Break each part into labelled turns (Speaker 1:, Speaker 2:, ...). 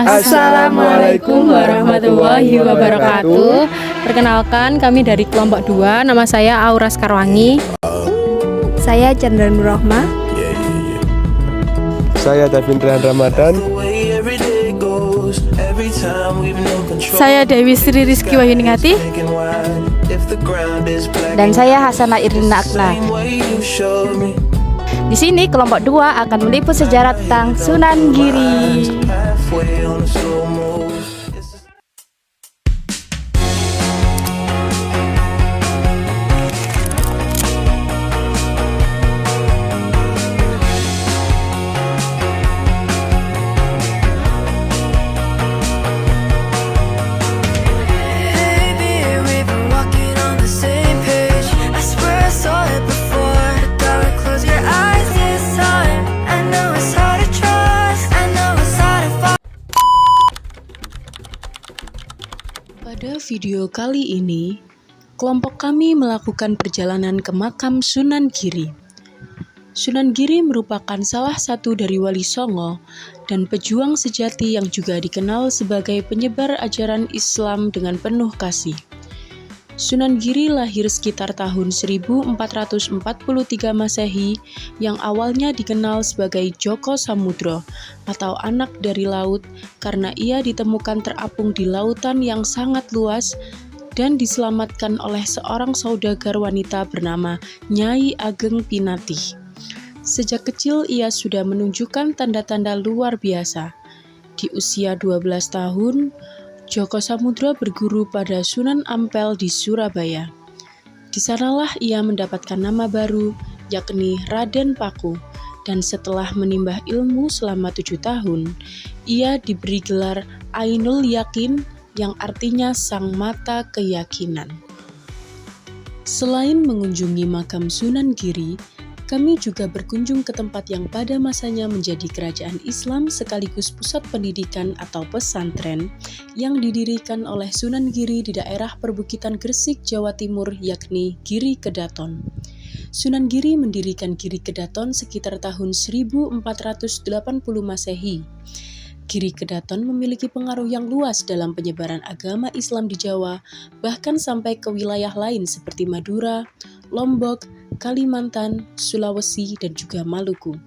Speaker 1: Assalamualaikum warahmatullahi wabarakatuh. Perkenalkan, kami dari kelompok 2. Nama saya Auras Karwangi.
Speaker 2: Saya Chandra Nurrohma.
Speaker 3: Saya Davindra Ramadan.
Speaker 4: Saya Dewi Sri Rizky Wahyuningati.
Speaker 2: Dan saya Hasanah Irina Akna. Di sini kelompok 2 akan meliput sejarah tentang Sunan Giri.
Speaker 5: Pada video kali ini, kelompok kami melakukan perjalanan ke makam Sunan Giri. Sunan Giri merupakan salah satu dari Wali Songo dan pejuang sejati yang juga dikenal sebagai penyebar ajaran Islam dengan penuh kasih. Sunan Giri lahir sekitar tahun 1443 Masehi yang awalnya dikenal sebagai Joko Samudro atau anak dari laut karena ia ditemukan terapung di lautan yang sangat luas dan diselamatkan oleh seorang saudagar wanita bernama Nyai Ageng Pinatih. Sejak kecil ia sudah menunjukkan tanda-tanda luar biasa. Di usia 12 tahun, Joko Samudro berguru pada Sunan Ampel di Surabaya. Di sanalah ia mendapatkan nama baru, yakni Raden Paku, dan setelah menimba ilmu selama 7 tahun, ia diberi gelar Ainul Yakin yang artinya sang mata keyakinan. Selain mengunjungi makam Sunan Giri, kami juga berkunjung ke tempat yang pada masanya menjadi kerajaan Islam sekaligus pusat pendidikan atau pesantren yang didirikan oleh Sunan Giri di daerah perbukitan Gresik, Jawa Timur, yakni Giri Kedaton. Sunan Giri mendirikan Giri Kedaton sekitar tahun 1480 Masehi. Giri Kedaton memiliki pengaruh yang luas dalam penyebaran agama Islam di Jawa, bahkan sampai ke wilayah lain seperti Madura, Lombok, Kalimantan, Sulawesi, dan juga Maluku.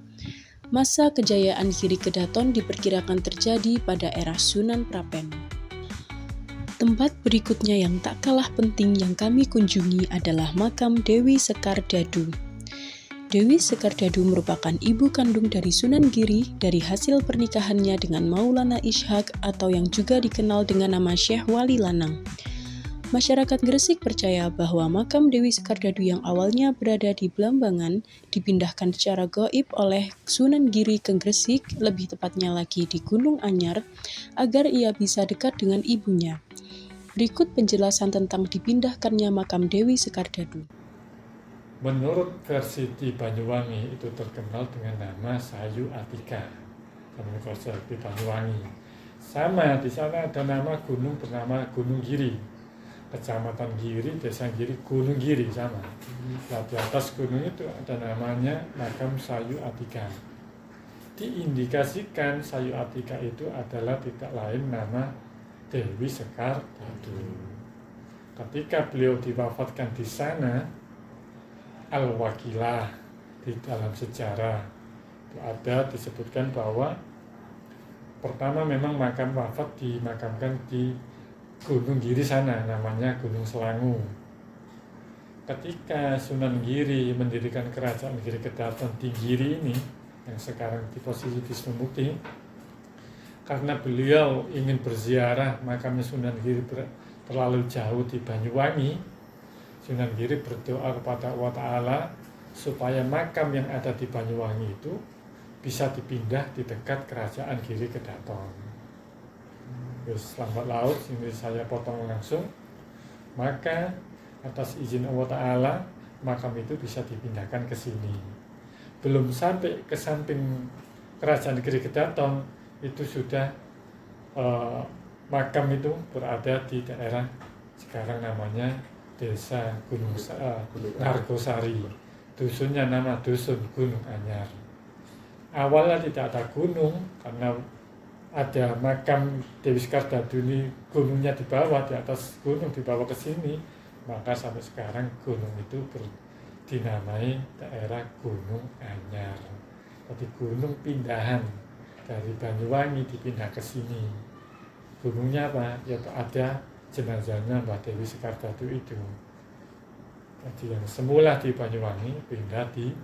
Speaker 5: Masa kejayaan Giri Kedaton diperkirakan terjadi pada era Sunan Prapen. Tempat berikutnya yang tak kalah penting yang kami kunjungi adalah makam Dewi Sekar Dadu. Dewi Sekar Dadu merupakan ibu kandung dari Sunan Giri dari hasil pernikahannya dengan Maulana Ishak atau yang juga dikenal dengan nama Syekh Wali Lanang. Masyarakat Gresik percaya bahwa makam Dewi Sekar Dadu yang awalnya berada di Blambangan dipindahkan secara gaib oleh Sunan Giri ke Gresik, lebih tepatnya lagi di Gunung Anyar, agar ia bisa dekat dengan ibunya. Berikut penjelasan tentang dipindahkannya makam Dewi Sekar Dadu.
Speaker 6: Menurut versi di Banyuwangi itu terkenal dengan nama Sayu Atika. Versi di Banyuwangi. Sama di sana ada nama gunung bernama Gunung Giri. Kecamatan Giri, Desa Giri, Gunung Giri sama. Nah, di atas gunung itu ada namanya makam Sayu Atika. Diindikasikan Sayu Atika itu adalah tidak lain nama Dewi Sekar Dadu. Ketika beliau diwafatkan di sana, Al-Wakilah di dalam sejarah itu ada disebutkan bahwa pertama memang makam wafat dimakamkan di Gunung Giri sana, namanya Gunung Selangu. Ketika Sunan Giri mendirikan kerajaan Giri Kedaton di Giri ini, yang sekarang di posisi di Sumukti, karena beliau ingin berziarah makamnya Sunan Giri terlalu jauh di Banyuwangi, Sunan Giri berdoa kepada Allah Ta'ala supaya makam yang ada di Banyuwangi itu bisa dipindah di dekat kerajaan Giri Kedaton. Terus lambat laut, ini saya potong langsung, maka atas izin Allah Ta'ala makam itu bisa dipindahkan ke sini. Belum sampai ke samping kerajaan Giri Kedaton, itu sudah makam itu berada di daerah sekarang namanya Desa Gunung Argosari. Dusunnya nama Dusun Gunung Anyar. Awalnya tidak ada gunung karena ada makam Dewi Sekardadu ini, gunungnya di bawah, di atas gunung dibawa ke sini, maka sampai sekarang gunung itu dinamai daerah Gunung Anyar. Jadi gunung pindahan dari Banyuwangi dipindah ke sini. Gunungnya apa? Yaitu ada jenazahnya Mbah Dewi Sekardadu itu. Jadi yang semula di Banyuwangi pindah di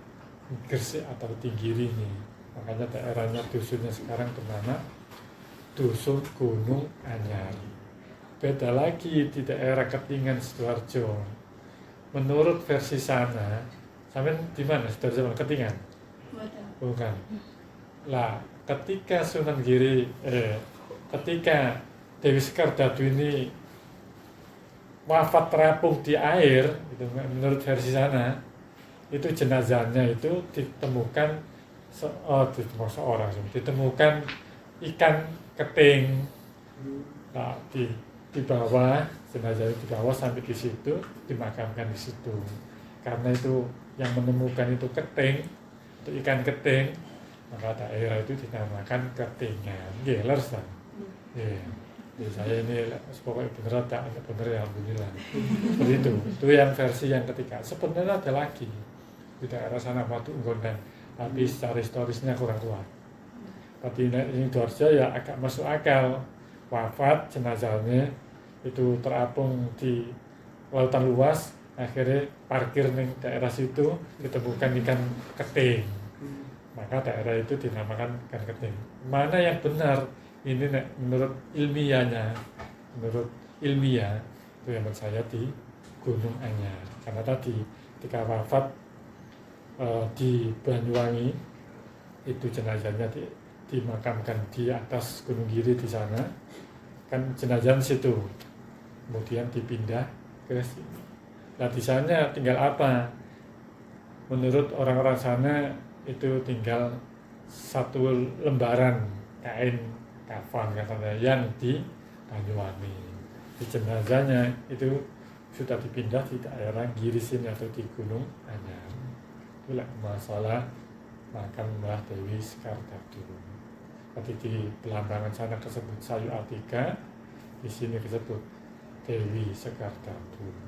Speaker 6: Gresik atau Tinggiri ini. Makanya daerahnya, dusunnya sekarang bernama Dusun Gunung Anyar. Beda lagi di daerah Ketingan Sidoarjo. Menurut versi sana, sampai di mana Sidoarjo? Ketingan? Bukan. Lah, ketika ketika Dewi Sekardadu ini wafat terapung di air, itu menurut versi sana, itu jenazahnya itu ditemukan ditemukan ikan keting. Nah, di bawah, jenazahnya di bawah sampai di situ, dimakamkan di situ. Karena itu yang menemukan itu keting, itu ikan keting, maka daerah itu dinamakan Ketingan. Nggih, leres ta? Nggih. Jadi saya ini pokoknya bener tak bener ya, alhamdulillah. Seperti itu yang versi yang ketiga. Sebenarnya ada lagi di daerah sana Watu Nggondan, tapi secara historisnya kurang kuat. Tapi ini Sidoarjo ya agak masuk akal. Wafat jenazahnya itu terapung di lautan luas, akhirnya parkir di daerah situ, ditemukan ikan keting. Maka daerah itu dinamakan ikan keting. Mana yang benar? Ini menurut ilmiah itu yang menurut saya di Gunung Anyar. Karena tadi ketika wafat di Banyuwangi itu jenazahnya dimakamkan di atas Gunung Giri di sana, kan jenazah situ, kemudian dipindah ke sini. Nah di sana tinggal apa? Menurut orang-orang sana itu tinggal satu lembaran kain kafan katanya yang di Banyuwangi. Di jenazahnya itu sudah dipindah di daerah Girisin atau di Gunung Anyar. Itulah masalah makam Mbah Dewi Sekardadu. Tadi di Belambangan sana disebut Sayu Atika, di sini disebut Dewi Sekardadu.